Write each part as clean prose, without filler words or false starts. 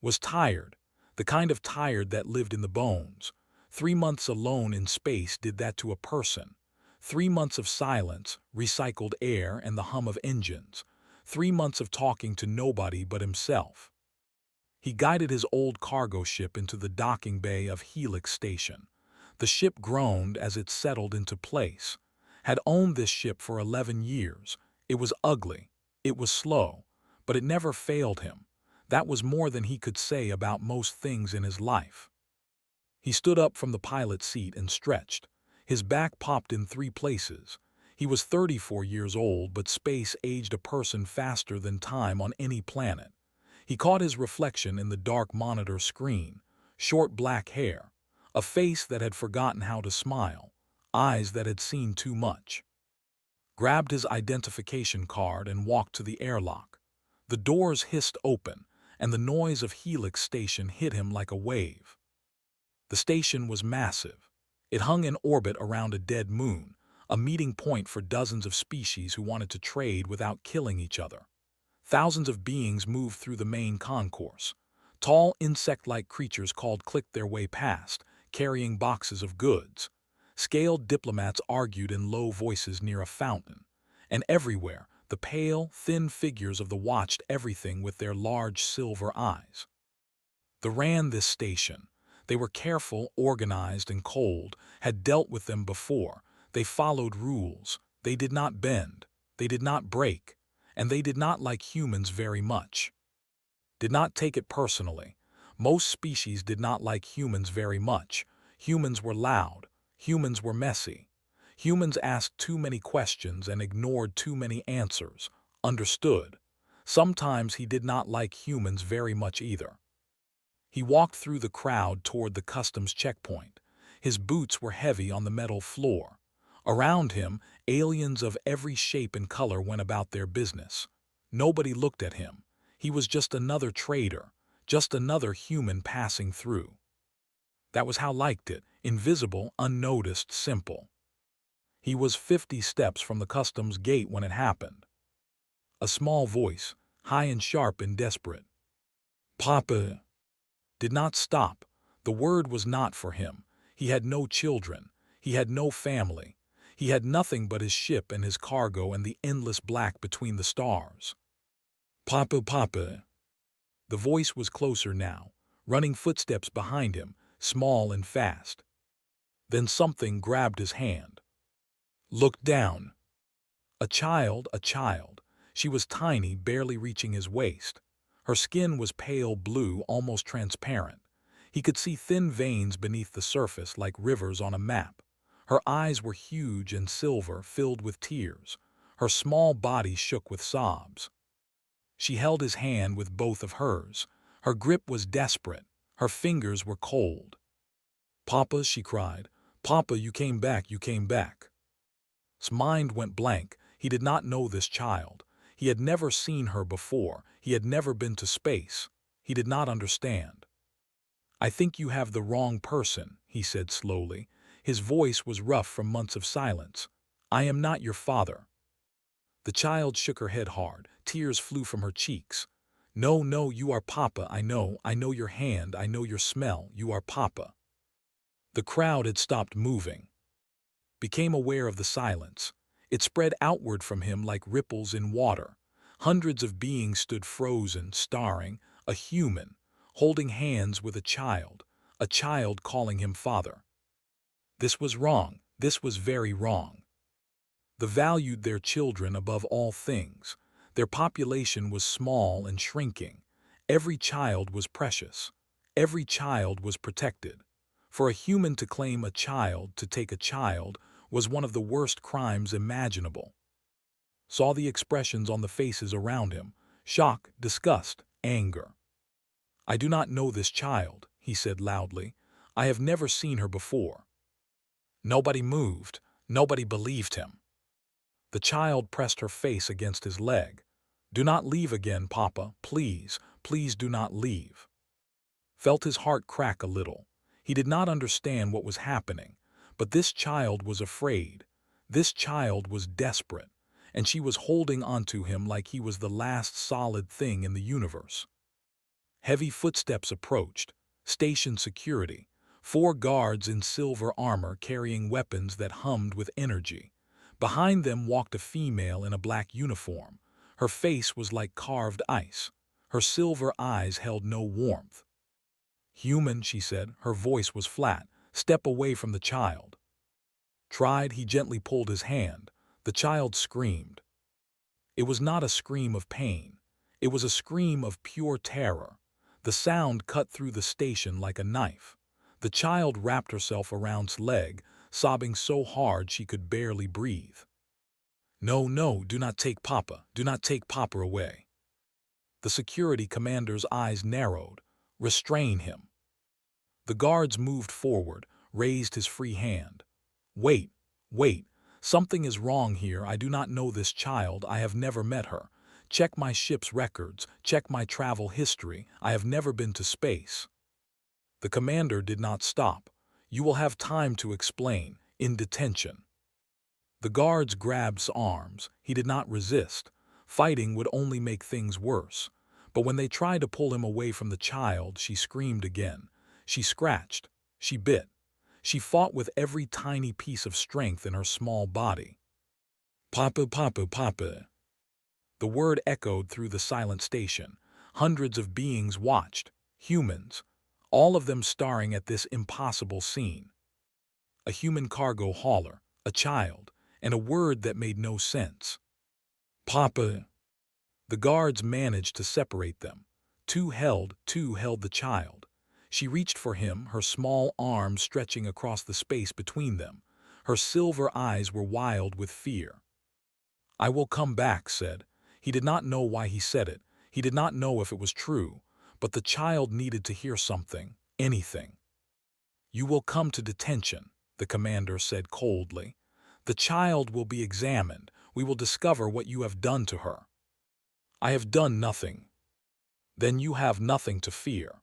Was tired, the kind of tired that lived in the bones. 3 months alone in space did that to a person. 3 months of silence, recycled air, and the hum of engines. 3 months of talking to nobody but himself. He guided his old cargo ship into the docking bay of Helix Station. The ship groaned as it settled into place. Had owned this ship for 11 years. It was ugly. It was slow. But it never failed him. That was more than he could say about most things in his life. He stood up from the pilot seat and stretched. His back popped in 3 places. He was 34 years old, but space aged a person faster than time on any planet. He caught his reflection in the dark monitor screen. Short black hair. A face that had forgotten how to smile. Eyes that had seen too much. Grabbed his identification card and walked to the airlock. The doors hissed open, and the noise of Helix Station hit him like a wave. The station was massive. It hung in orbit around a dead moon, a meeting point for dozens of species who wanted to trade without killing each other. Thousands of beings moved through the main concourse. Tall, insect-like creatures clicked their way past, carrying boxes of goods. Scaled diplomats argued in low voices near a fountain. And everywhere, the pale, thin figures of the watched everything with their large silver eyes. They ran this station. They were careful, organized, and cold, had dealt with them before. They followed rules. They did not bend. They did not break. And they did not like humans very much. Did not take it personally. Most species did not like humans very much. Humans were loud. Humans were messy. Humans asked too many questions and ignored too many answers. Understood. Sometimes he did not like humans very much either. He walked through the crowd toward the customs checkpoint. His boots were heavy on the metal floor. Around him, aliens of every shape and color went about their business. Nobody looked at him. He was just another trader, just another human passing through. That was how liked it, invisible, unnoticed, simple. He was 50 steps from the customs gate when it happened. A small voice, high and sharp and desperate. "Papa," did not stop. The word was not for him. He had no children. He had no family. He had nothing but his ship and his cargo and the endless black between the stars. "Papa, Papa." The voice was closer now, running footsteps behind him, small and fast. Then something grabbed his hand. "Look down." A child, a child. She was tiny, barely reaching his waist. Her skin was pale blue, almost transparent. He could see thin veins beneath the surface like rivers on a map. Her eyes were huge and silver, filled with tears. Her small body shook with sobs. She held his hand with both of hers. Her grip was desperate. Her fingers were cold. "Papa," she cried. "Papa, you came back, you came back." His mind went blank. He did not know this child. He had never seen her before. He had never been to space. He did not understand. "I think you have the wrong person," he said slowly. His voice was rough from months of silence. "I am not your father." The child shook her head hard. Tears flew from her cheeks. "No, no, you are Papa. I know your hand, I know your smell. You are Papa." The crowd had stopped moving. Became aware of the silence. It spread outward from him like ripples in water. Hundreds of beings stood frozen, staring, a human, holding hands with a child calling him father. This was wrong. This was very wrong. They valued their children above all things. Their population was small and shrinking. Every child was precious. Every child was protected. For a human to claim a child, to take a child, was one of the worst crimes imaginable. Saw the expressions on the faces around him: shock, disgust, anger. "I do not know this child," he said loudly. "I have never seen her before." Nobody moved. Nobody believed him. The child pressed her face against his leg. "Do not leave again, Papa. Please, please do not leave." Felt his heart crack a little. He did not understand what was happening, but this child was afraid. This child was desperate, and she was holding onto him like he was the last solid thing in the universe. Heavy footsteps approached. Station security. 4 guards in silver armor carrying weapons that hummed with energy. Behind them walked a female in a black uniform. Her face was like carved ice. Her silver eyes held no warmth. "Human," she said. Her voice was flat. "Step away from the child." Tried, he gently pulled his hand. The child screamed. It was not a scream of pain. It was a scream of pure terror. The sound cut through the station like a knife. The child wrapped herself around S's leg, sobbing so hard she could barely breathe. "No, no, do not take Papa. Do not take Papa away." The security commander's eyes narrowed. "Restrain him." The guards moved forward, raised his free hand. "Wait, wait. Something is wrong here. I do not know this child. I have never met her. Check my ship's records. Check my travel history. I have never been to space." The commander did not stop. "You will have time to explain, in detention." The guards grabbed S's arms. He did not resist. Fighting would only make things worse. But when they tried to pull him away from the child, she screamed again. She scratched. She bit. She fought with every tiny piece of strength in her small body. "Papa, Papa, Papa." The word echoed through the silent station. Hundreds of beings watched. Humans. All of them staring at this impossible scene. A human cargo hauler. A child. And a word that made no sense. "Papa." The guards managed to separate them. Two held the child. She reached for him, her small arms stretching across the space between them. Her silver eyes were wild with fear. "I will come back," said. He did not know why he said it. He did not know if it was true. But the child needed to hear something, anything. "You will come to detention," the commander said coldly. "The child will be examined. We will discover what you have done to her." "I have done nothing." "Then you have nothing to fear."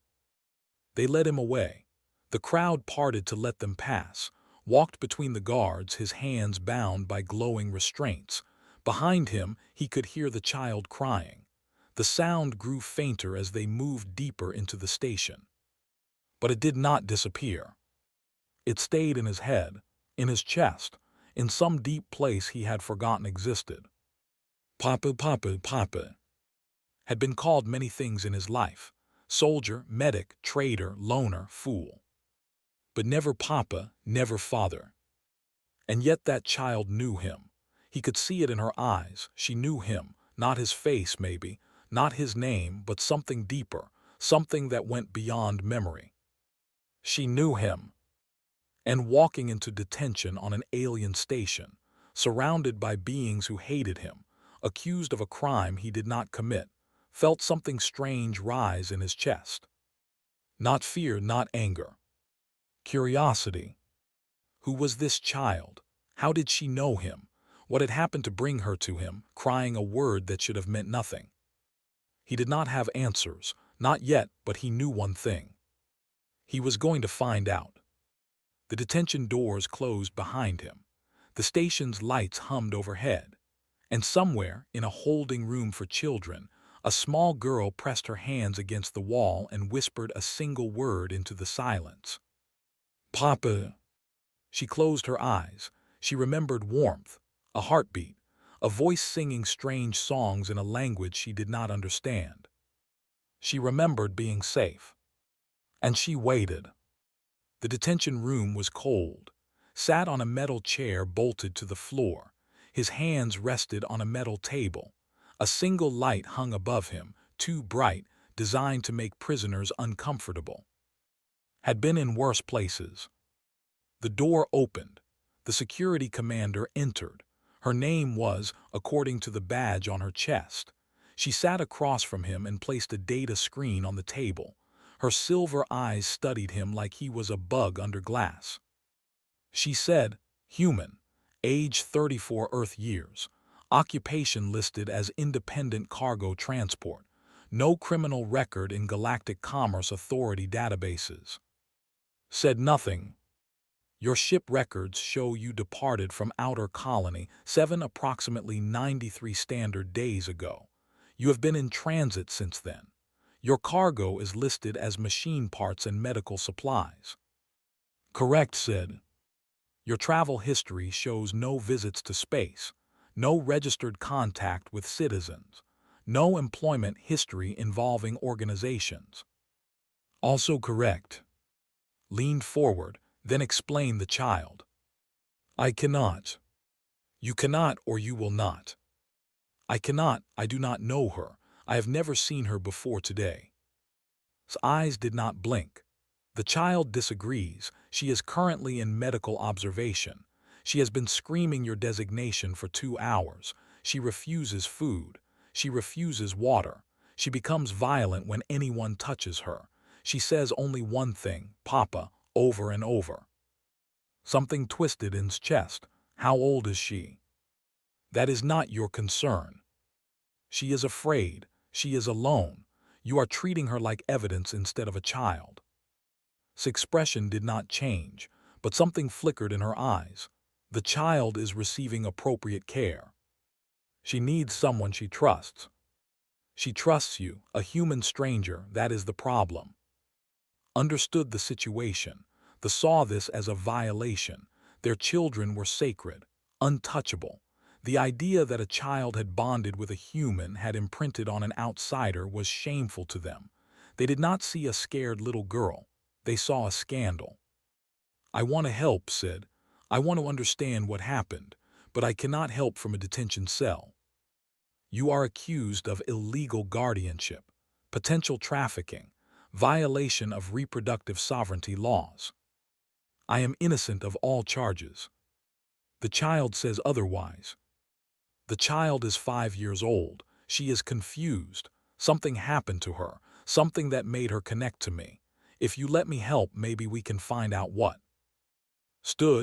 They led him away. The crowd parted to let them pass, walked between the guards, his hands bound by glowing restraints. Behind him, he could hear the child crying. The sound grew fainter as they moved deeper into the station. But it did not disappear. It stayed in his head, in his chest, in some deep place he had forgotten existed. "Papa, Papa, Papa" had been called many things in his life: soldier, medic, trader, loner, fool. But never Papa, never father. And yet that child knew him. He could see it in her eyes. She knew him, not his face maybe, not his name, but something deeper, something that went beyond memory. She knew him. And walking into detention on an alien station, surrounded by beings who hated him, accused of a crime he did not commit, felt something strange rise in his chest. Not fear, not anger. Curiosity. Who was this child? How did she know him? What had happened to bring her to him, crying a word that should have meant nothing? He did not have answers, not yet, but he knew one thing. He was going to find out. The detention doors closed behind him. The station's lights hummed overhead. And somewhere, in a holding room for children, a small girl pressed her hands against the wall and whispered a single word into the silence. "Papa." She closed her eyes. She remembered warmth, a heartbeat, a voice singing strange songs in a language she did not understand. She remembered being safe. And she waited. The detention room was cold. Sat on a metal chair bolted to the floor. His hands rested on a metal table. A single light hung above him, too bright, designed to make prisoners uncomfortable. Had been in worse places. The door opened. The security commander entered. Her name was, according to the badge on her chest. She sat across from him and placed a data screen on the table. Her silver eyes studied him like he was a bug under glass. She said, "Human, age 34 Earth years, occupation listed as independent cargo transport, no criminal record in Galactic Commerce Authority databases." Said nothing. "Your ship records show you departed from outer colony 7 approximately 93 standard days ago. You have been in transit since then. Your cargo is listed as machine parts and medical supplies. Correct, Sid. Your travel history shows no visits to space, no registered contact with citizens, no employment history involving organizations. Also correct. Leaned forward, then explained the child. I cannot. You cannot or you will not. I cannot, I do not know her. I have never seen her before today. His eyes did not blink. The child disagrees. She is currently in medical observation. She has been screaming your designation for 2 hours. She refuses food. She refuses water. She becomes violent when anyone touches her. She says only one thing, Papa, over and over. Something twisted in his chest. How old is she? That is not your concern. She is afraid. She is alone. You are treating her like evidence instead of a child. His expression did not change, but something flickered in her eyes. The child is receiving appropriate care. She needs someone she trusts. She trusts you, a human stranger, that is the problem. Understood the situation, saw this as a violation. Their children were sacred, untouchable. The idea that a child had bonded with a human had imprinted on an outsider was shameful to them. They did not see a scared little girl. They saw a scandal. I want to help, Sid. I want to understand what happened, but I cannot help from a detention cell. You are accused of illegal guardianship, potential trafficking, violation of reproductive sovereignty laws. I am innocent of all charges. The child says otherwise. The child is 5 years old. She is confused. Something happened to her, something that made her connect to me. If you let me help, maybe we can find out what.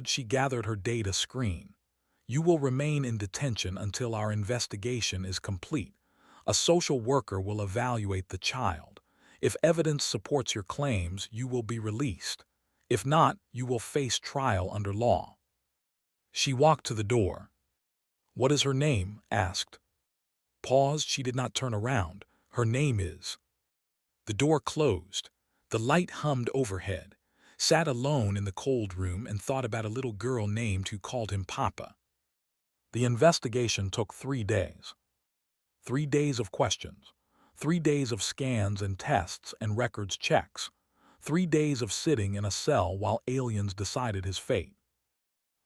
She gathered her data screen. You will remain in detention until our investigation is complete. A social worker will evaluate the child. If evidence supports your claims, you will be released. If not, you will face trial under law. She walked to the door. What is her name? Asked. Paused. She did not turn around. Her name is. The door closed. The light hummed overhead. Sat alone in the cold room and thought about a little girl named who called him Papa. The investigation took 3 days. 3 days of questions. 3 days of scans and tests and records checks. 3 days of sitting in a cell while aliens decided his fate.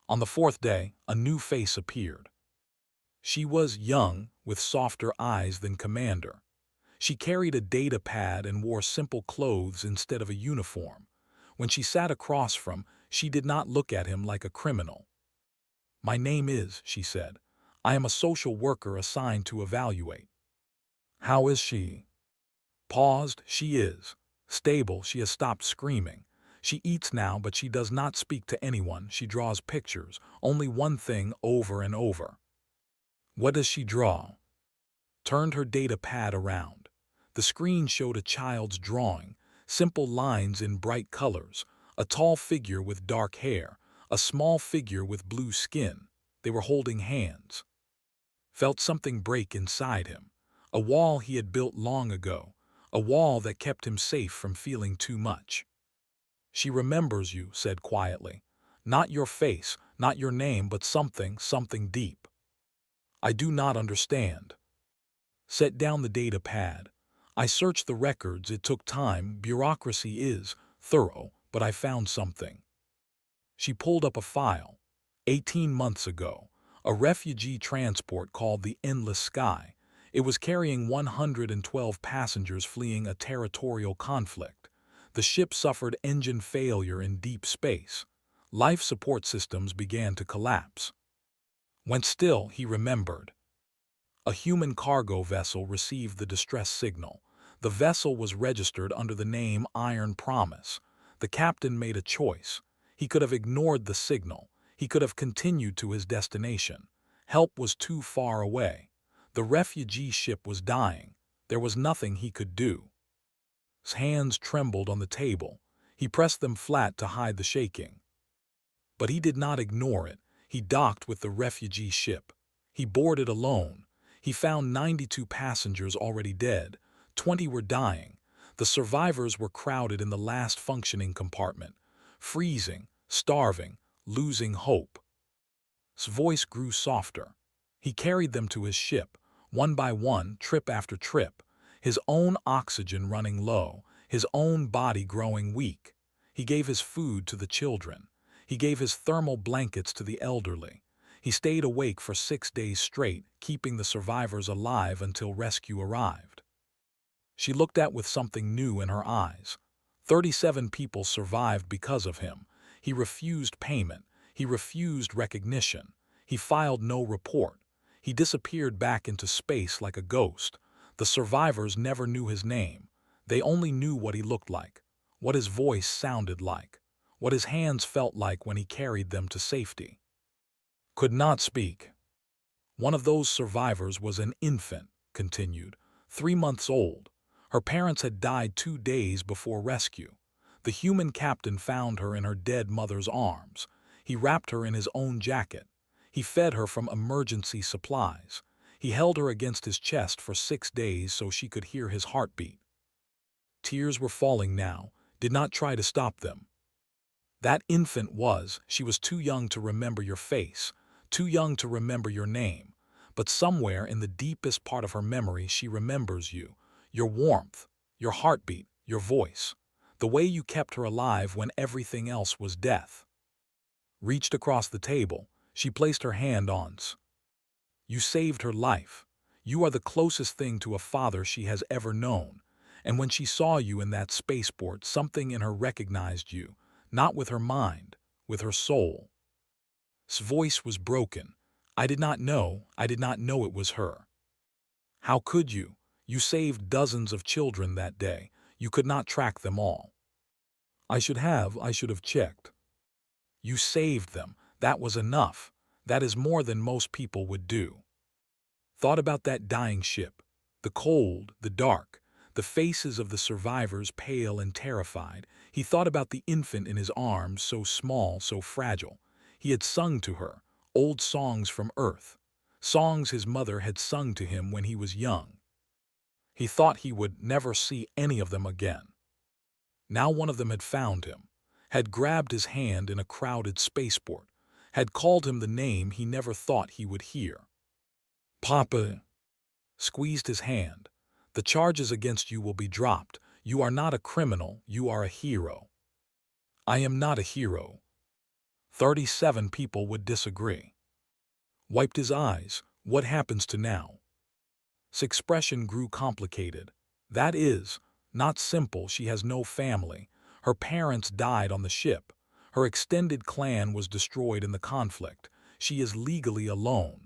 On the 4th day, a new face appeared. She was young, with softer eyes than Commander. She carried a data pad and wore simple clothes instead of a uniform. When she sat across from, she did not look at him like a criminal. My name is, she said. I am a social worker assigned to evaluate. How is she? Paused. She is stable. She has stopped screaming. She eats now, but she does not speak to anyone. She draws pictures, only one thing over and over. What does she draw? Turned her data pad around. The screen showed a child's drawing, simple lines in bright colors, a tall figure with dark hair, a small figure with blue skin. They were holding hands. Felt something break inside him. A wall he had built long ago, a wall that kept him safe from feeling too much. She remembers you, said quietly. Not your face, not your name, but something deep. I do not understand. Set down the data pad. I searched the records. It took time. Bureaucracy is thorough, but I found something. She pulled up a file. 18 months ago, a refugee transport called the Endless Sky. It was carrying 112 passengers fleeing a territorial conflict. The ship suffered engine failure in deep space. Life support systems began to collapse. When still, he remembered. A human cargo vessel received the distress signal. The vessel was registered under the name Iron Promise. The captain made a choice. He could have ignored the signal. He could have continued to his destination. Help was too far away. The refugee ship was dying. There was nothing he could do. His hands trembled on the table. He pressed them flat to hide the shaking. But he did not ignore it. He docked with the refugee ship. He boarded alone. He found 92 passengers already dead. 20 were dying. The survivors were crowded in the last functioning compartment, freezing, starving, losing hope. His voice grew softer. He carried them to his ship, one by one, trip after trip, his own oxygen running low, his own body growing weak. He gave his food to the children. He gave his thermal blankets to the elderly. He stayed awake for 6 days straight, keeping the survivors alive until rescue arrived. She looked at with something new in her eyes. 37 people survived because of him. He refused payment. He refused recognition. He filed no report. He disappeared back into space like a ghost. The survivors never knew his name. They only knew what he looked like, what his voice sounded like, what his hands felt like when he carried them to safety. Could not speak. One of those survivors was an infant, continued, 3 months old. Her parents had died 2 days before rescue. The human captain found her in her dead mother's arms. He wrapped her in his own jacket. He fed her from emergency supplies. He held her against his chest for 6 days so she could hear his heartbeat. Tears were falling now, did not try to stop them. That infant she was too young to remember your face, too young to remember your name, but somewhere in the deepest part of her memory she remembers you, your warmth, your heartbeat, your voice, the way you kept her alive when everything else was death. Reached across the table, she placed her hand on S. You saved her life. You are the closest thing to a father she has ever known, and when she saw you in that spaceport, something in her recognized you, not with her mind, with her soul. S voice was broken. I did not know it was her. How could you? You saved dozens of children that day. You could not track them all. I should have checked. You saved them. That was enough. That is more than most people would do. Thought about that dying ship. The cold, the dark, the faces of the survivors pale and terrified. He thought about the infant in his arms, so small, so fragile. He had sung to her, old songs from Earth, songs his mother had sung to him when he was young. He thought he would never see any of them again. Now one of them had found him, had grabbed his hand in a crowded spaceport, had called him the name he never thought he would hear. Papa squeezed his hand. The charges against you will be dropped. You are not a criminal, you are a hero. I am not a hero. 37 people would disagree. Wiped his eyes. What happens to now? His expression grew complicated. That is, not simple. She has no family. Her parents died on the ship. Her extended clan was destroyed in the conflict. She is legally alone.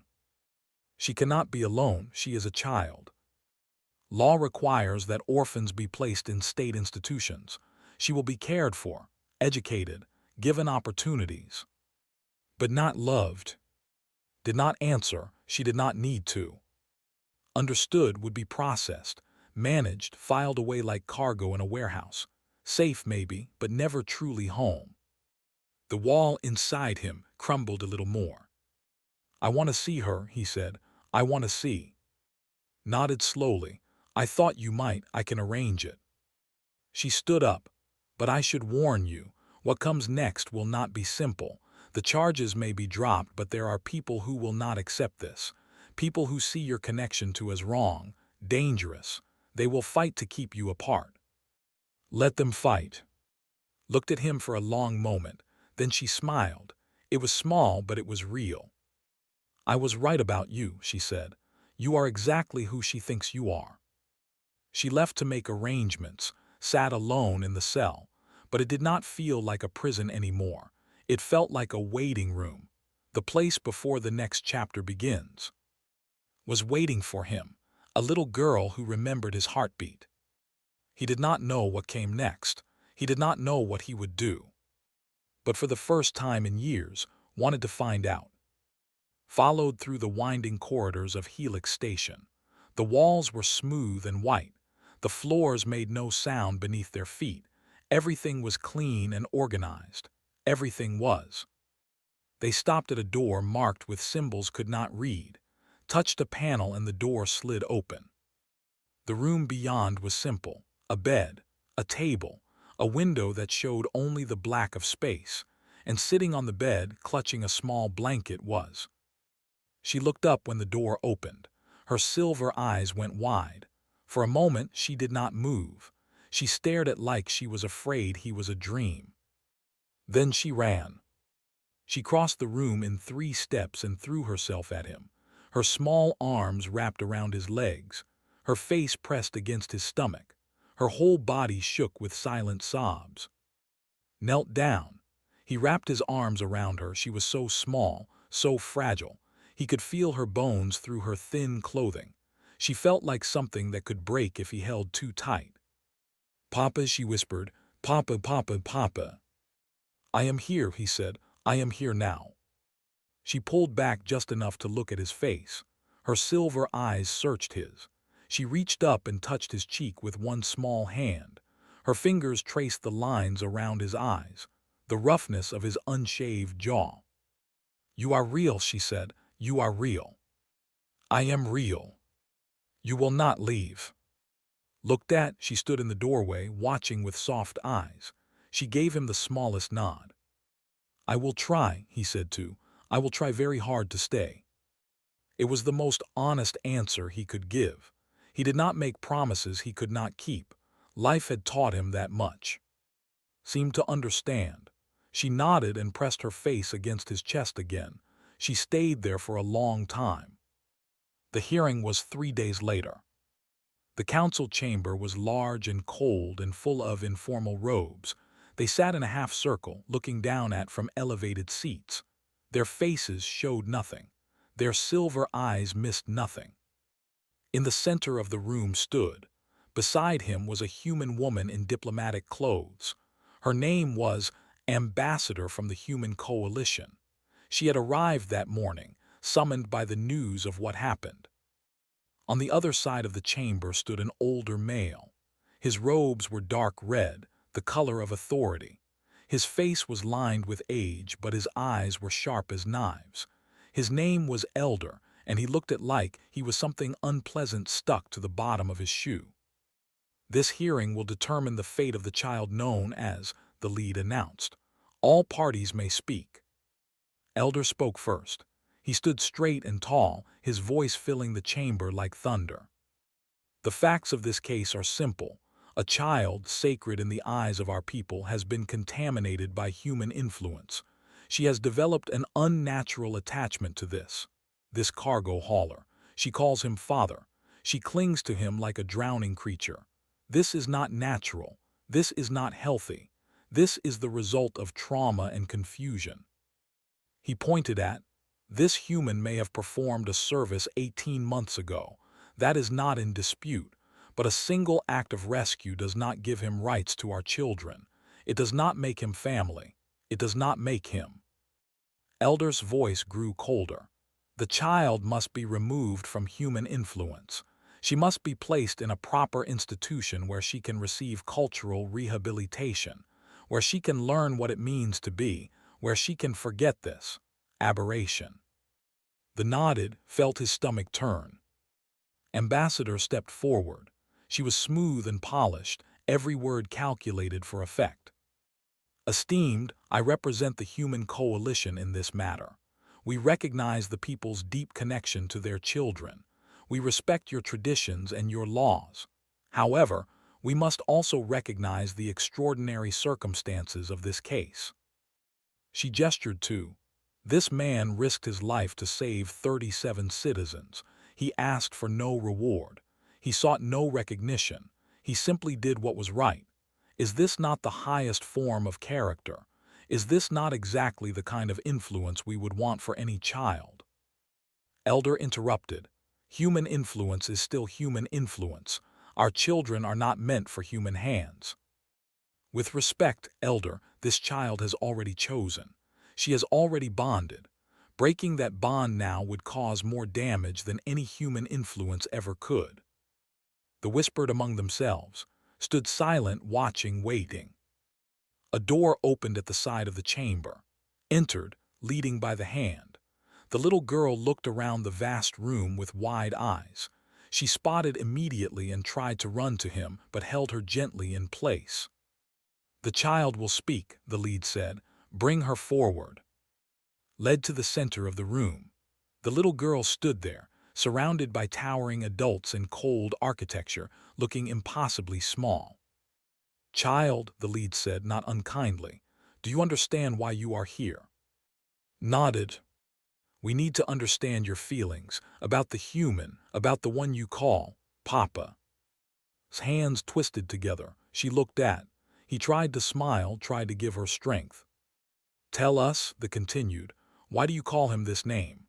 She cannot be alone. She is a child. Law requires that orphans be placed in state institutions. She will be cared for, educated, given opportunities. But not loved. Did not answer. She did not need to. Understood would be processed, managed, filed away like cargo in a warehouse. Safe maybe, but never truly home. The wall inside him crumbled a little more. I want to see her, he said. I want to see. Nodded slowly. I thought you might. I can arrange it. She stood up. But I should warn you, what comes next will not be simple. The charges may be dropped, but there are people who will not accept this. People who see your connection to as wrong, dangerous. They will fight to keep you apart. Let them fight. Looked at him for a long moment. Then she smiled. It was small, but it was real. I was right about you, she said. You are exactly who she thinks you are. She left to make arrangements, sat alone in the cell, but it did not feel like a prison anymore. It felt like a waiting room, the place before the next chapter begins. Was waiting for him, a little girl who remembered his heartbeat. He did not know what came next. He did not know what he would do. But for the first time in years, wanted to find out. Followed through the winding corridors of Helix Station. The walls were smooth and white. The floors made no sound beneath their feet. Everything was clean and organized. Everything was. They stopped at a door marked with symbols could not read, touched a panel and the door slid open. The room beyond was simple. A bed, A table, a window that showed only the black of space, and sitting on the bed, clutching a small blanket was. She looked up when the door opened. Her silver eyes went wide. For a moment she did not move. She stared at like she was afraid he was a dream. Then she ran. She crossed the room in 3 steps and threw herself at him, her small arms wrapped around his legs, her face pressed against his stomach. Her whole body shook with silent sobs. Knelt down. He wrapped his arms around her. She was so small, so fragile. He could feel her bones through her thin clothing. She felt like something that could break if he held too tight. "Papa," she whispered. "Papa, Papa, Papa." "I am here," he said. "I am here now." She pulled back just enough to look at his face. Her silver eyes searched his. She reached up and touched his cheek with one small hand. Her fingers traced the lines around his eyes, the roughness of his unshaved jaw. "You are real," she said. "You are real." "I am real. You will not leave." Looked at, she stood in the doorway, watching with soft eyes. She gave him the smallest nod. "I will try," he said too. "I will try very hard to stay." It was the most honest answer he could give. He did not make promises he could not keep. Life had taught him that much. Seemed to understand. She nodded and pressed her face against his chest again. She stayed there for a long time. The hearing was 3 days later. The council chamber was large and cold and full of informal robes. They sat in a half circle, looking down at from elevated seats. Their faces showed nothing. Their silver eyes missed nothing. In the center of the room stood. Beside him was a human woman in diplomatic clothes. Her name was Ambassador from the Human Coalition. She had arrived that morning, summoned by the news of what happened. On the other side of the chamber stood an older male. His robes were dark red, the color of authority. His face was lined with age, but his eyes were sharp as knives. His name was Elder, and he looked at like he was something unpleasant stuck to the bottom of his shoe. "This hearing will determine the fate of the child known as," the lead announced. "All parties may speak." Elder spoke first. He stood straight and tall, his voice filling the chamber like thunder. "The facts of this case are simple. A child, sacred in the eyes of our people, has been contaminated by human influence. She has developed an unnatural attachment to this cargo hauler. She calls him father. She clings to him like a drowning creature. This is not natural. This is not healthy. This is the result of trauma and confusion." He pointed at, "This human may have performed a service 18 months ago. That is not in dispute. But a single act of rescue does not give him rights to our children. It does not make him family. It does not make him." Elder's voice grew colder. "The child must be removed from human influence. She must be placed in a proper institution where she can receive cultural rehabilitation, where she can learn what it means to be, where she can forget this aberration." The nodded, felt his stomach turn. Ambassador stepped forward. She was smooth and polished, every word calculated for effect. "Esteemed, I represent the human coalition in this matter. We recognize the people's deep connection to their children. We respect your traditions and your laws. However, we must also recognize the extraordinary circumstances of this case." She gestured to. "This man risked his life to save 37 citizens. He asked for no reward. He sought no recognition. He simply did what was right. Is this not the highest form of character? Is this not exactly the kind of influence we would want for any child?" Elder interrupted. "Human influence is still human influence. Our children are not meant for human hands." "With respect, Elder, this child has already chosen. She has already bonded. Breaking that bond now would cause more damage than any human influence ever could." They whispered among themselves, stood silent, watching, waiting. A door opened at the side of the chamber. Entered, leading by the hand. The little girl looked around the vast room with wide eyes. She spotted immediately and tried to run to him, but held her gently in place. "The child will speak," the lead said. "Bring her forward." Led to the center of the room. The little girl stood there, surrounded by towering adults in cold architecture, looking impossibly small. "Child," the lead said, not unkindly, "do you understand why you are here?" Nodded. "We need to understand your feelings, about the human, about the one you call Papa." His hands twisted together. She looked at. He tried to smile, tried to give her strength. "Tell us," the continued, "why do you call him this name?"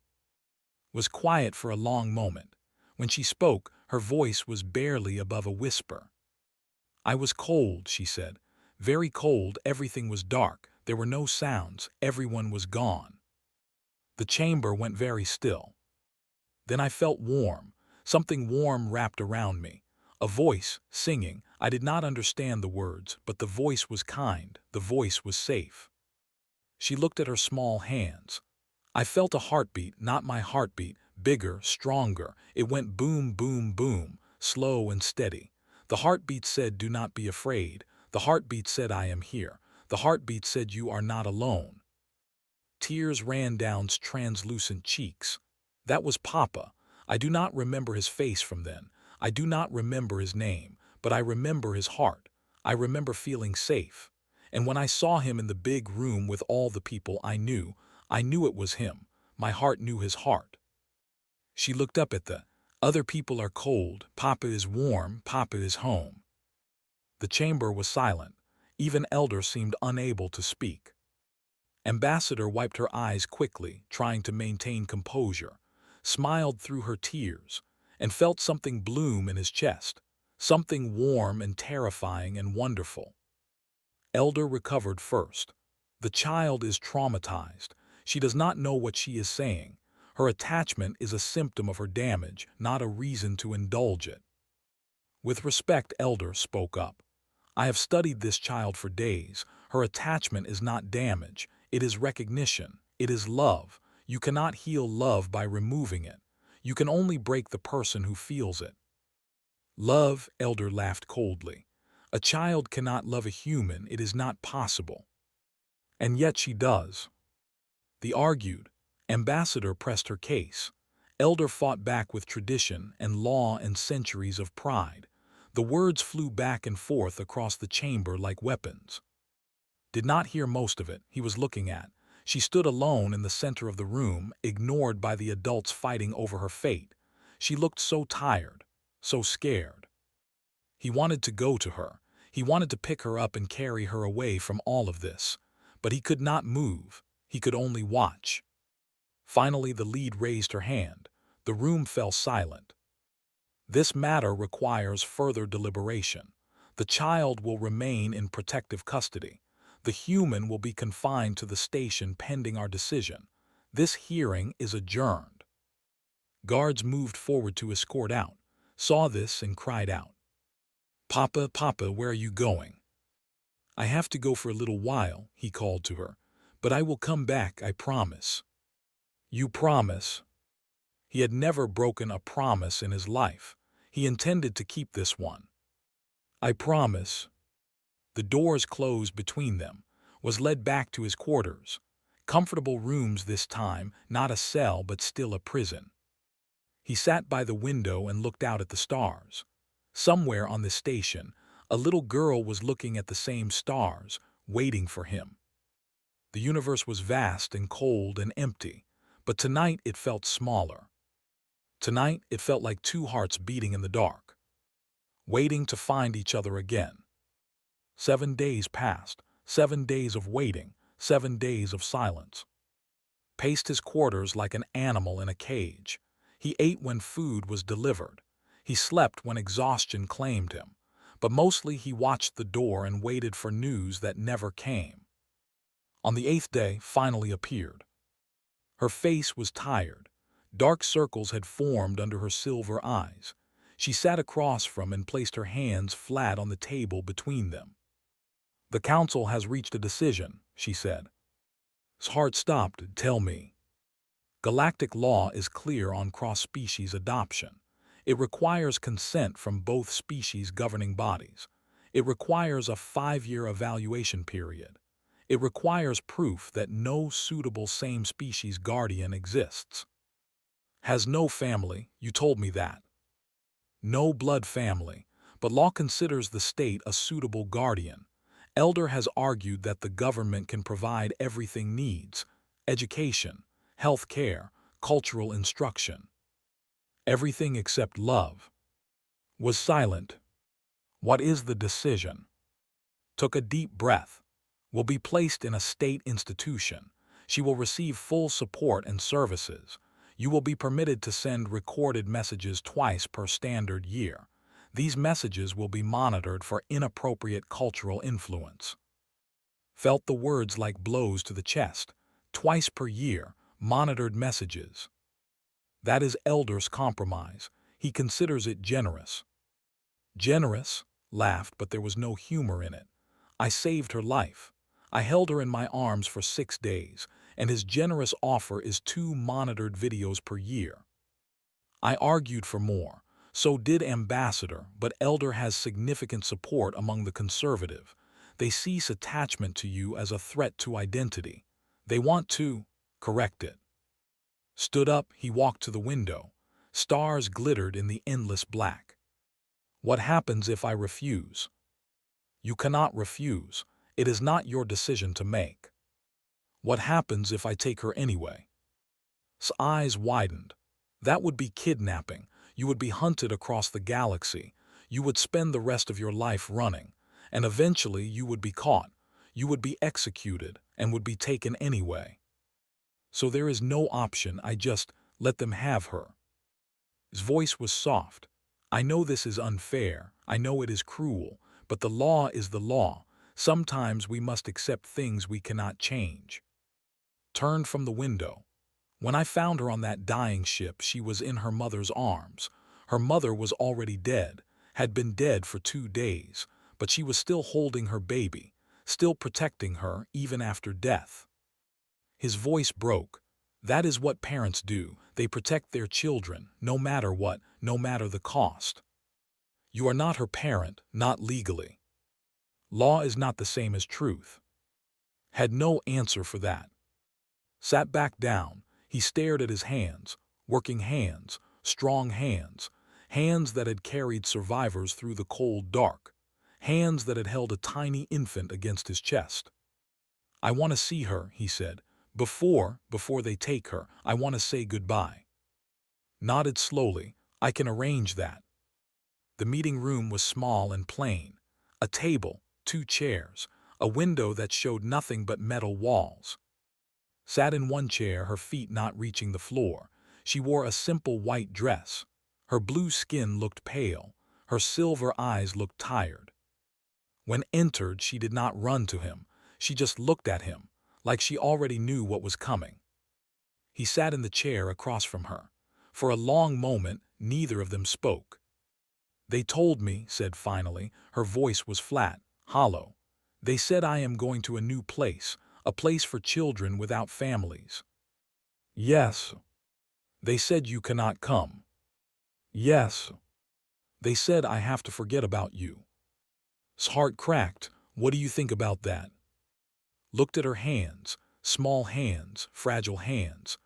Was quiet for a long moment. When she spoke, her voice was barely above a whisper. "I was cold," she said. "Very cold, everything was dark, there were no sounds, everyone was gone." The chamber went very still. Then I felt warm, something warm wrapped around me. A voice, singing. I did not understand the words, but the voice was kind, the voice was safe. She looked at her small hands. I felt a heartbeat, not my heartbeat, bigger, stronger. It went boom, boom, boom, slow and steady. The heartbeat said, "Do not be afraid." The heartbeat said, "I am here." The heartbeat said, "You are not alone." Tears ran down translucent cheeks. That was Papa. I do not remember his face from then. I do not remember his name, but I remember his heart. I remember feeling safe. And when I saw him in the big room with all the people, I knew it was him. My heart knew his heart. She looked up at the other people are cold, Papa is warm, Papa is home. The chamber was silent. Even Elder seemed unable to speak. Ambassador wiped her eyes quickly, trying to maintain composure, smiled through her tears, and felt something bloom in his chest, something warm and terrifying and wonderful. Elder recovered first. The child is traumatized. She does not know what she is saying. Her attachment is a symptom of her damage, not a reason to indulge it. With respect, Elder spoke up. "I have studied this child for days. Her attachment is not damage. It is recognition. It is love. You cannot heal love by removing it. You can only break the person who feels it." "Love," Elder laughed coldly. "A child cannot love a human. It is not possible." "And yet she does." They argued. Ambassador pressed her case. Elder fought back with tradition and law and centuries of pride. The words flew back and forth across the chamber like weapons. Did not hear most of it. He was looking at. She stood alone in the center of the room, ignored by the adults fighting over her fate. She looked so tired, so scared. He wanted to go to her. He wanted to pick her up and carry her away from all of this. But he could not move. He could only watch. Finally, the lead raised her hand. The room fell silent. "This matter requires further deliberation. The child will remain in protective custody. The human will be confined to the station pending our decision. This hearing is adjourned." Guards moved forward to escort out, saw this and cried out. "Papa, Papa, where are you going?" "I have to go for a little while," he called to her. "But I will come back, I promise." "You promise?" He had never broken a promise in his life. He intended to keep this one. "I promise." The doors closed between them, was led back to his quarters. Comfortable rooms this time, not a cell but still a prison. He sat by the window and looked out at the stars. Somewhere on the station, a little girl was looking at the same stars, waiting for him. The universe was vast and cold and empty, but tonight it felt smaller. Tonight it felt like two hearts beating in the dark, waiting to find each other again. 7 days passed, 7 days of waiting, 7 days of silence. Paced his quarters like an animal in a cage. He ate when food was delivered. He slept when exhaustion claimed him. But mostly he watched the door and waited for news that never came. On the 8th day, finally appeared. Her face was tired. Dark circles had formed under her silver eyes. She sat across from and placed her hands flat on the table between them. "The council has reached a decision," she said. His heart stopped. "Tell me." Galactic law is clear on cross-species adoption. It requires consent from both species governing bodies. It requires a 5-year evaluation period. It requires proof that no suitable same-species guardian exists. Has no family, you told me that. No blood family, but law considers the state a suitable guardian. Elder has argued that the government can provide everything needs: education, health care, cultural instruction. Everything except love. Was silent. What is the decision? Took a deep breath. Will be placed in a state institution. She will receive full support and services. You will be permitted to send recorded messages twice per standard year. These messages will be monitored for inappropriate cultural influence. Felt the words like blows to the chest. Twice per year, monitored messages. That is Elder's compromise. He considers it generous. Generous? Laughed, but there was no humor in it. I saved her life. I held her in my arms for 6 days, and his generous offer is 2 monitored videos per year. I argued for more. So did Ambassador, but Elder has significant support among the conservative. They cease attachment to you as a threat to identity. They want to correct it. Stood up, he walked to the window. Stars glittered in the endless black. What happens if I refuse? You cannot refuse. It is not your decision to make. What happens if I take her anyway? His eyes widened. That would be kidnapping. You would be hunted across the galaxy. You would spend the rest of your life running. And eventually you would be caught. You would be executed and would be taken anyway. So there is no option. I just let them have her. His voice was soft. I know this is unfair. I know it is cruel. But the law is the law. Sometimes we must accept things we cannot change. Turned from the window. When I found her on that dying ship, she was in her mother's arms. Her mother was already dead, had been dead for 2 days, but she was still holding her baby, still protecting her even after death. His voice broke. That is what parents do. They protect their children, no matter what, no matter the cost. You are not her parent, not legally. Law is not the same as truth. Had no answer for that. Sat back down. He stared at his hands, working hands, strong hands, hands that had carried survivors through the cold dark, hands that had held a tiny infant against his chest. I want to see her, he said. Before they take her, I want to say goodbye. Nodded slowly. I can arrange that. The meeting room was small and plain. A table, 2 chairs, a window that showed nothing but metal walls. Sat in one chair, her feet not reaching the floor. She wore a simple white dress. Her blue skin looked pale. Her silver eyes looked tired. When entered, she did not run to him. She just looked at him, like she already knew what was coming. He sat in the chair across from her. For a long moment, neither of them spoke. They told me, said finally, her voice was flat, hollow. They said I am going to a new place, a place for children without families. Yes. They said you cannot come. Yes. They said I have to forget about you. His heart cracked. What do you think about that? Looked at her hands, small hands, fragile hands.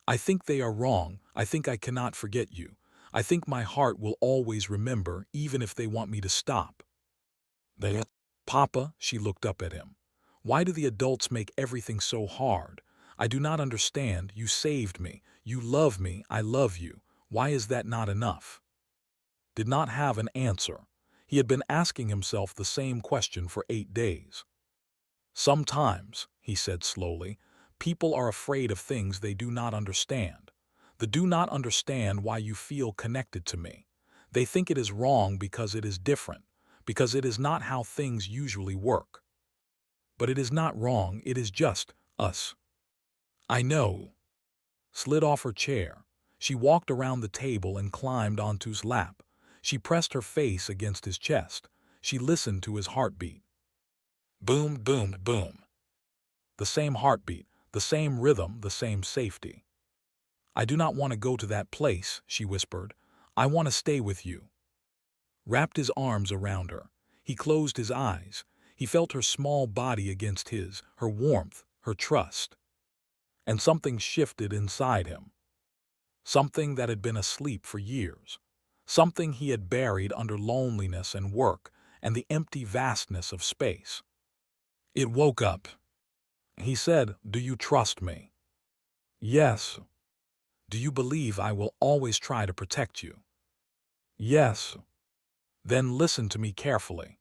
I think they are wrong. I think I cannot forget you. I think my heart will always remember, even if they want me to stop. Papa, she looked up at him. Why do the adults make everything so hard? I do not understand. You saved me. You love me. I love you. Why is that not enough? Did not have an answer. He had been asking himself the same question for 8 days. Sometimes, he said slowly, people are afraid of things they do not understand. They do not understand why you feel connected to me. They think it is wrong because it is different, because it is not how things usually work. But it is not wrong, it is just us. I know. Slid off her chair. She walked around the table and climbed onto his lap. She pressed her face against his chest. She listened to his heartbeat. Boom, boom, boom. The same heartbeat, the same rhythm, the same safety. I do not want to go to that place, she whispered. I want to stay with you." Wrapped his arms around her. He closed his eyes. He felt her small body against his, her warmth, her trust. And something shifted inside him. Something that had been asleep for years. Something he had buried under loneliness and work and the empty vastness of space. It woke up. He said, "Do you trust me?" "Yes." "Do you believe I will always try to protect you?" "Yes." "Then listen to me carefully."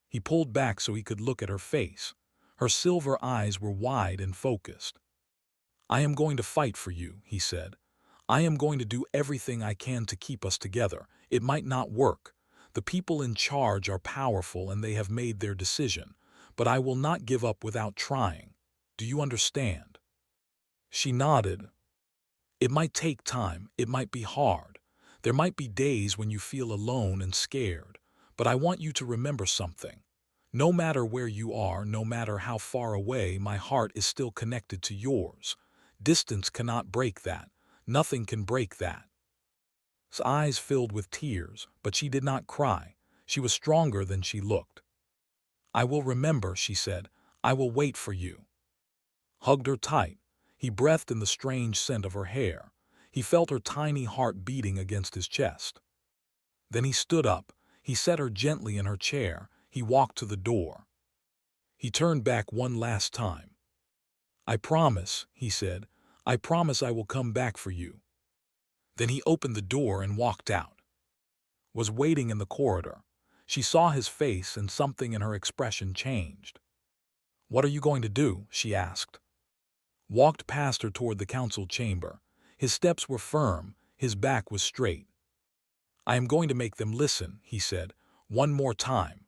He pulled back so he could look at her face. Her silver eyes were wide and focused. "I am going to fight for you," he said. "I am going to do everything I can to keep us together. It might not work. The people in charge are powerful and they have made their decision. But I will not give up without trying. Do you understand?" She nodded. "It might take time. It might be hard. There might be days when you feel alone and scared. But I want you to remember something. No matter where you are, no matter how far away, my heart is still connected to yours. Distance cannot break that. Nothing can break that." His eyes filled with tears, but she did not cry. She was stronger than she looked. "I will remember," she said. "I will wait for you." Hugged her tight. He breathed in the strange scent of her hair. He felt her tiny heart beating against his chest. Then he stood up. He set her gently in her chair. He walked to the door. He turned back one last time. "I promise," he said. "I promise I will come back for you." Then he opened the door and walked out. Was waiting in the corridor. She saw his face and something in her expression changed. "What are you going to do?" she asked. Walked past her toward the council chamber. His steps were firm, his back was straight. "I am going to make them listen," he said, "one more time.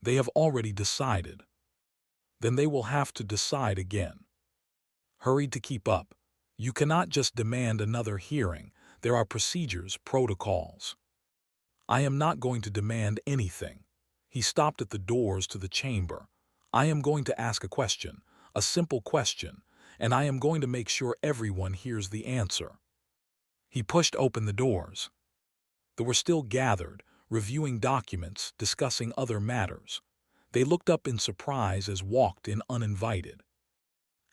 They have already decided. Then they will have to decide again." Hurried to keep up. "You cannot just demand another hearing. There are procedures, protocols." "I am not going to demand anything." He stopped at the doors to the chamber. "I am going to ask a question, a simple question, and I am going to make sure everyone hears the answer." He pushed open the doors. They were still gathered, reviewing documents, discussing other matters. They looked up in surprise as walked in uninvited.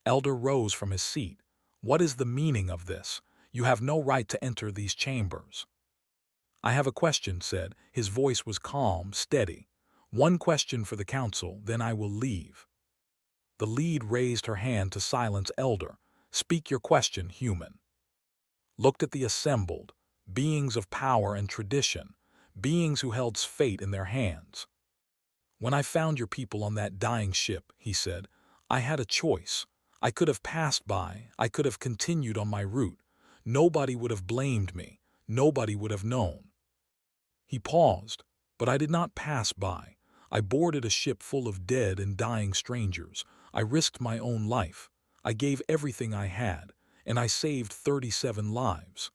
Elder rose from his seat. "What is the meaning of this? You have no right to enter these chambers." "I have a question," said. His voice was calm, steady. "One question for the council, then I will leave." The lead raised her hand to silence Elder. "Speak your question, human." Looked at the assembled, beings of power and tradition, beings who held fate in their hands. "When I found your people on that dying ship," he said, "I had a choice. I could have passed by, I could have continued on my route. Nobody would have blamed me, nobody would have known." He paused, "But I did not pass by. I boarded a ship full of dead and dying strangers. I risked my own life. I gave everything I had, and I saved 37 lives."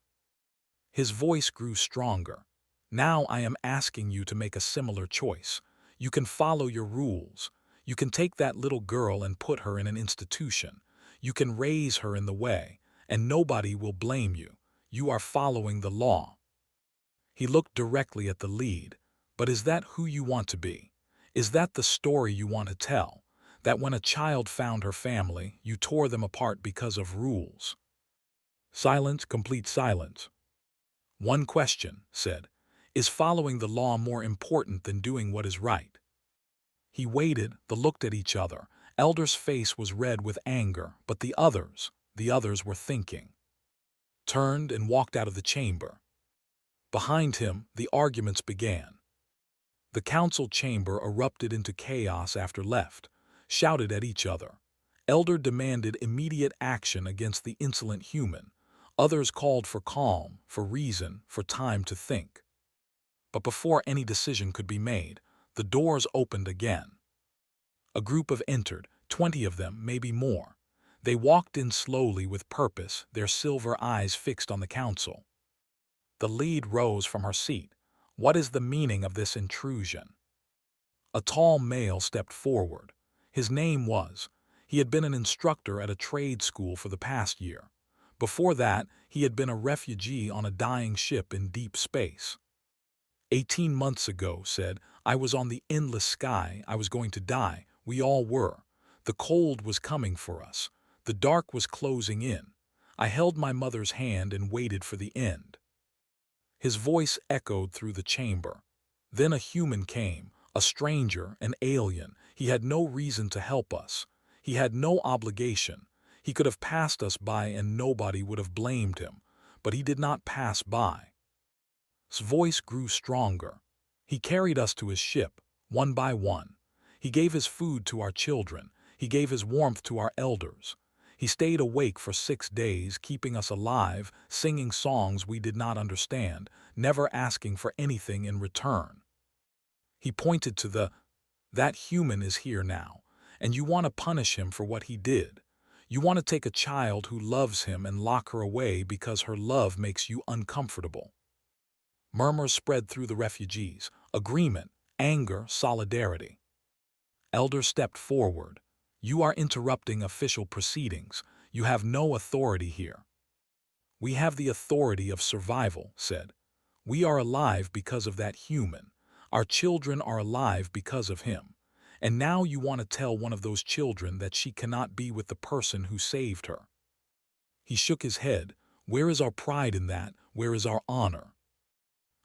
His voice grew stronger. "Now I am asking you to make a similar choice. You can follow your rules. You can take that little girl and put her in an institution. You can raise her in the way, and nobody will blame you. You are following the law." He looked directly at the lead. "But is that who you want to be? Is that the story you want to tell? That when a child found her family, you tore them apart because of rules?" Silence, complete silence. "One question," said. "Is following the law more important than doing what is right?" He waited, they looked at each other. Elder's face was red with anger, but the others were thinking. Turned and walked out of the chamber. Behind him, the arguments began. The council chamber erupted into chaos after left, shouted at each other. Elder demanded immediate action against the insolent human. Others called for calm, for reason, for time to think. But before any decision could be made, the doors opened again. A group of entered, 20 of them, maybe more. They walked in slowly with purpose, their silver eyes fixed on the council. The lead rose from her seat. "What is the meaning of this intrusion?" A tall male stepped forward. His name was. He had been an instructor at a trade school for the past year. Before that, he had been a refugee on a dying ship in deep space. 18 months ago, said, I was on the endless sky, I was going to die, we all were. The cold was coming for us. The dark was closing in. I held my mother's hand and waited for the end. His voice echoed through the chamber. Then a human came, a stranger, an alien. He had no reason to help us. He had no obligation. He could have passed us by and nobody would have blamed him. But he did not pass by. His voice grew stronger. He carried us to his ship, one by one. He gave his food to our children. He gave his warmth to our elders. He stayed awake for 6 days, keeping us alive, singing songs we did not understand, never asking for anything in return. He pointed to that human is here now, and you want to punish him for what he did. You want to take a child who loves him and lock her away because her love makes you uncomfortable. Murmurs spread through the refugees, agreement, anger, solidarity. Elder stepped forward. You are interrupting official proceedings. You have no authority here. We have the authority of survival, said. We are alive because of that human. Our children are alive because of him. And now you want to tell one of those children that she cannot be with the person who saved her. He shook his head. Where is our pride in that? Where is our honor?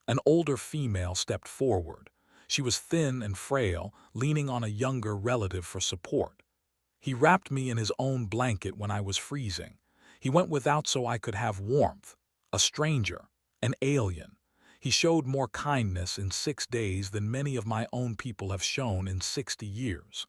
An older female stepped forward. She was thin and frail, leaning on a younger relative for support. He wrapped me in his own blanket when I was freezing. He went without so I could have warmth. A stranger, an alien. He showed more kindness in 6 days than many of my own people have shown in 60 years.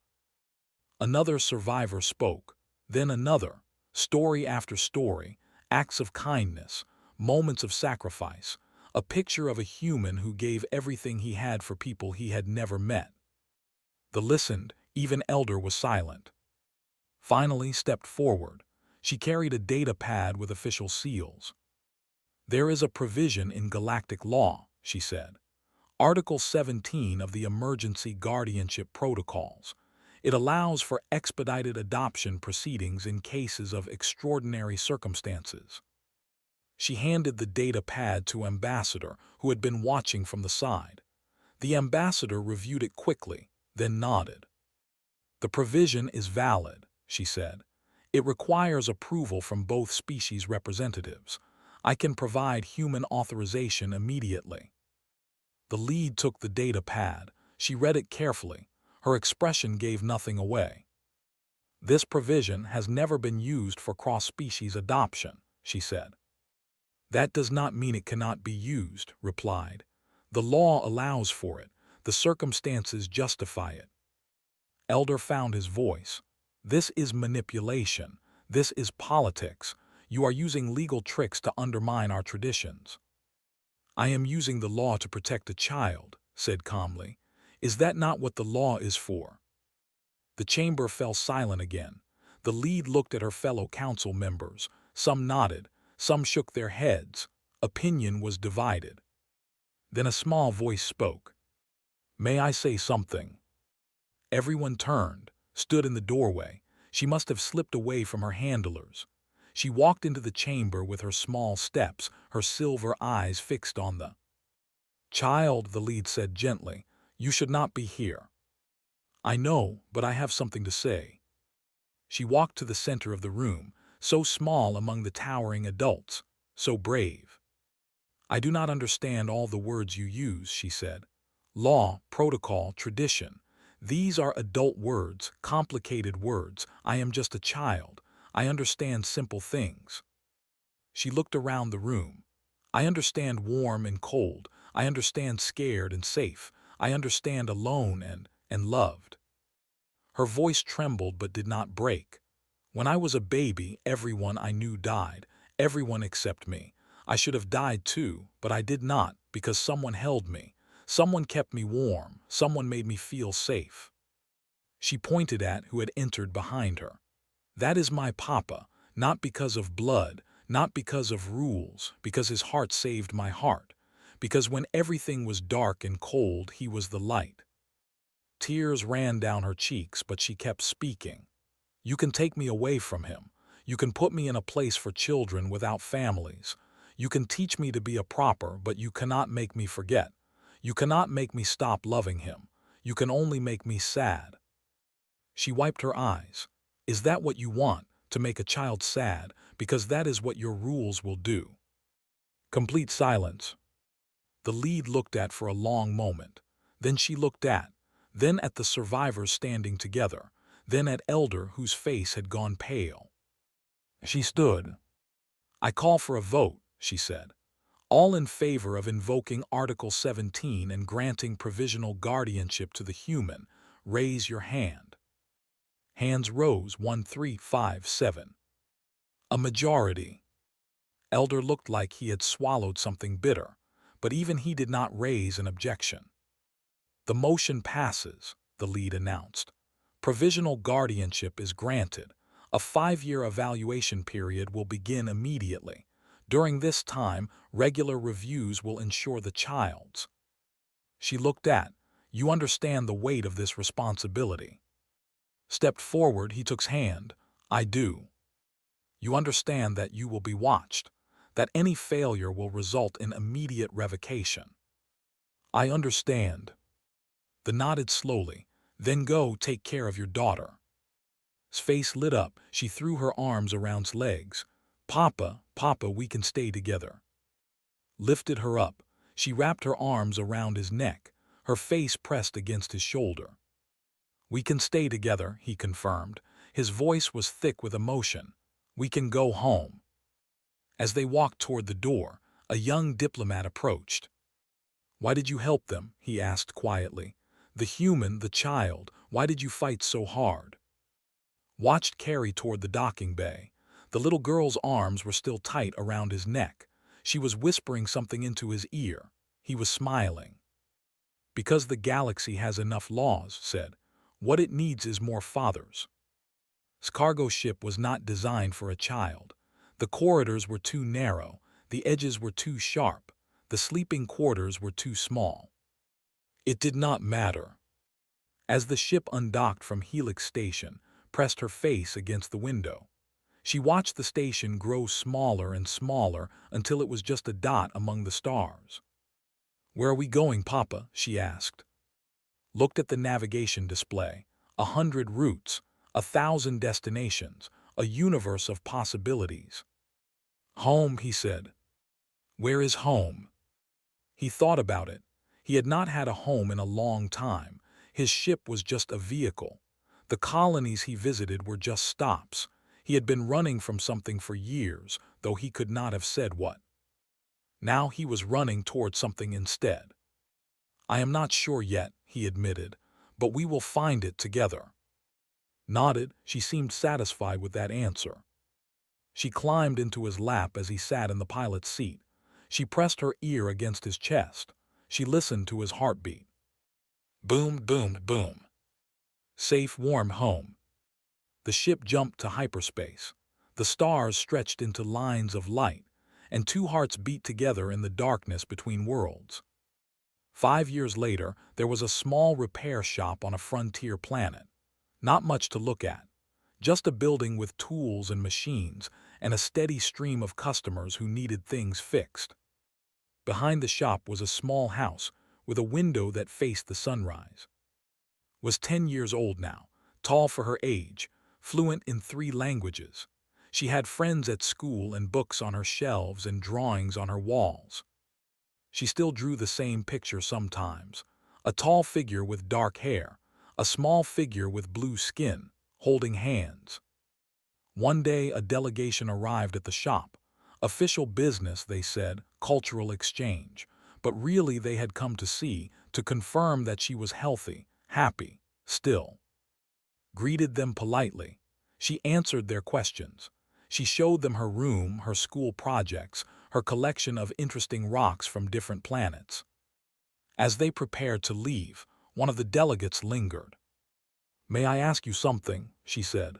Another survivor spoke, then another, story after story, acts of kindness, moments of sacrifice, a picture of a human who gave everything he had for people he had never met. The listened, even Elder was silent. Finally stepped forward. She carried a data pad with official seals. There is a provision in galactic law, she said. Article 17 of the Emergency Guardianship Protocols. It allows for expedited adoption proceedings in cases of extraordinary circumstances. She handed the data pad to Ambassador, who had been watching from the side. The ambassador reviewed it quickly, then nodded. The provision is valid, she said. It requires approval from both species representatives. I can provide human authorization immediately. The lead took the data pad. She read it carefully. Her expression gave nothing away. This provision has never been used for cross-species adoption, she said. That does not mean it cannot be used, replied. The law allows for it. The circumstances justify it. Elder found his voice. This is manipulation. This is politics. You are using legal tricks to undermine our traditions. I am using the law to protect a child, said calmly. Is that not what the law is for? The chamber fell silent again. The lead looked at her fellow council members. Some nodded. Some shook their heads. Opinion was divided. Then a small voice spoke. May I say something? Everyone turned, stood in the doorway. She must have slipped away from her handlers. She walked into the chamber with her small steps, her silver eyes fixed on the child, the lead said gently. You should not be here. I know, but I have something to say. She walked to the center of the room, so small among the towering adults, so brave. I do not understand all the words you use, she said. Law, protocol, tradition. These are adult words, complicated words. I am just a child. I understand simple things. She looked around the room. I understand warm and cold. I understand scared and safe. I understand alone and loved. Her voice trembled but did not break. When I was a baby, everyone I knew died. Everyone except me. I should have died too, but I did not because someone held me. Someone kept me warm. Someone made me feel safe. She pointed at who had entered behind her. That is my papa, not because of blood, not because of rules, because his heart saved my heart, because when everything was dark and cold, he was the light. Tears ran down her cheeks, but she kept speaking. You can take me away from him. You can put me in a place for children without families. You can teach me to be a proper, but you cannot make me forget. You cannot make me stop loving him. You can only make me sad." She wiped her eyes. "Is that what you want, to make a child sad, because that is what your rules will do?" Complete silence. The lead looked at for a long moment. Then she looked then at the survivors standing together, then at Elder, whose face had gone pale. She stood. "I call for a vote," she said. "All in favor of invoking Article 17 and granting provisional guardianship to the human, raise your hand." Hands rose 1, 3, 5, 7. A majority. Elder looked like he had swallowed something bitter, but even he did not raise an objection. "The motion passes," the lead announced. "Provisional guardianship is granted. A 5-year evaluation period will begin immediately. During this time, regular reviews will ensure the child's—" She looked "You understand the weight of this responsibility." Stepped forward, he took his hand. "I do." "You understand that you will be watched, that any failure will result in immediate revocation." "I understand." The nodded slowly. "Then go take care of your daughter." His face lit up. She threw her arms around his legs. "Papa, Papa, we can stay together." Lifted her up. She wrapped her arms around his neck, her face pressed against his shoulder. "We can stay together," he confirmed. His voice was thick with emotion. "We can go home." As they walked toward the door, a young diplomat approached. "Why did you help them?" he asked quietly. "The human, the child, why did you fight so hard?" Watched Carrie toward the docking bay. The little girl's arms were still tight around his neck. She was whispering something into his ear. He was smiling. "Because the galaxy has enough laws," said. "What it needs is more fathers." His cargo ship was not designed for a child. The corridors were too narrow, the edges were too sharp, the sleeping quarters were too small. It did not matter. As the ship undocked from Helix Station, pressed her face against the window. She watched the station grow smaller and smaller until it was just a dot among the stars. "Where are we going, Papa?" she asked. Looked at the navigation display. 100 routes, 1,000 destinations, a universe of possibilities. "Home," he said. "Where is home?" He thought about it. He had not had a home in a long time. His ship was just a vehicle. The colonies he visited were just stops. He had been running from something for years, though he could not have said what. Now he was running toward something instead. "I am not sure yet," he admitted, "but we will find it together." Nodded. She seemed satisfied with that answer. She climbed into his lap as he sat in the pilot's seat. She pressed her ear against his chest. She listened to his heartbeat. Boom, boom, boom. Safe, warm home. The ship jumped to hyperspace. The stars stretched into lines of light, and two hearts beat together in the darkness between worlds. 5 years later, there was a small repair shop on a frontier planet. Not much to look at. Just a building with tools and machines, and a steady stream of customers who needed things fixed. Behind the shop was a small house with a window that faced the sunrise. Was 10 years old now, tall for her age, fluent in 3 languages. She had friends at school and books on her shelves and drawings on her walls. She still drew the same picture sometimes. A tall figure with dark hair, a small figure with blue skin, holding hands. One day a delegation arrived at the shop. Official business, they said, cultural exchange. But really they had come to confirm that she was healthy, happy, still. Greeted them politely. She answered their questions. She showed them her room, her school projects, her collection of interesting rocks from different planets. As they prepared to leave, one of the delegates lingered. "May I ask you something?" she said.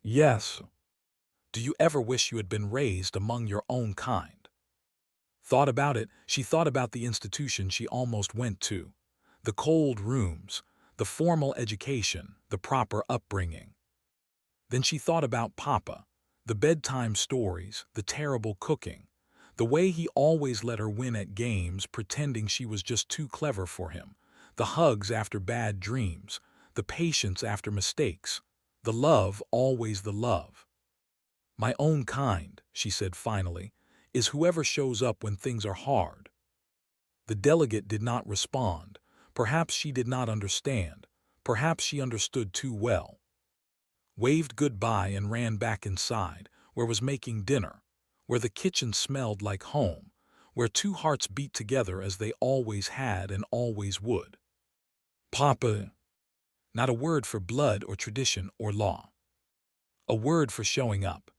"Yes." "Do you ever wish you had been raised among your own kind?" Thought about it. She thought about the institution she almost went to. The cold rooms, the formal education, the proper upbringing. Then she thought about Papa. The bedtime stories, the terrible cooking, the way he always let her win at games pretending she was just too clever for him, the hugs after bad dreams, the patience after mistakes, the love, always the love. My own kind, she said finally, is whoever shows up when things are hard. The delegate did not respond. Perhaps she did not understand. Perhaps she understood too well. Waved goodbye and ran back inside, where was making dinner, where the kitchen smelled like home, where two hearts beat together as they always had and always would. Papa. Not a word for blood or tradition or law. A word for showing up.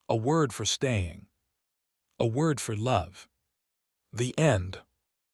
A word for staying. A word for love. The end.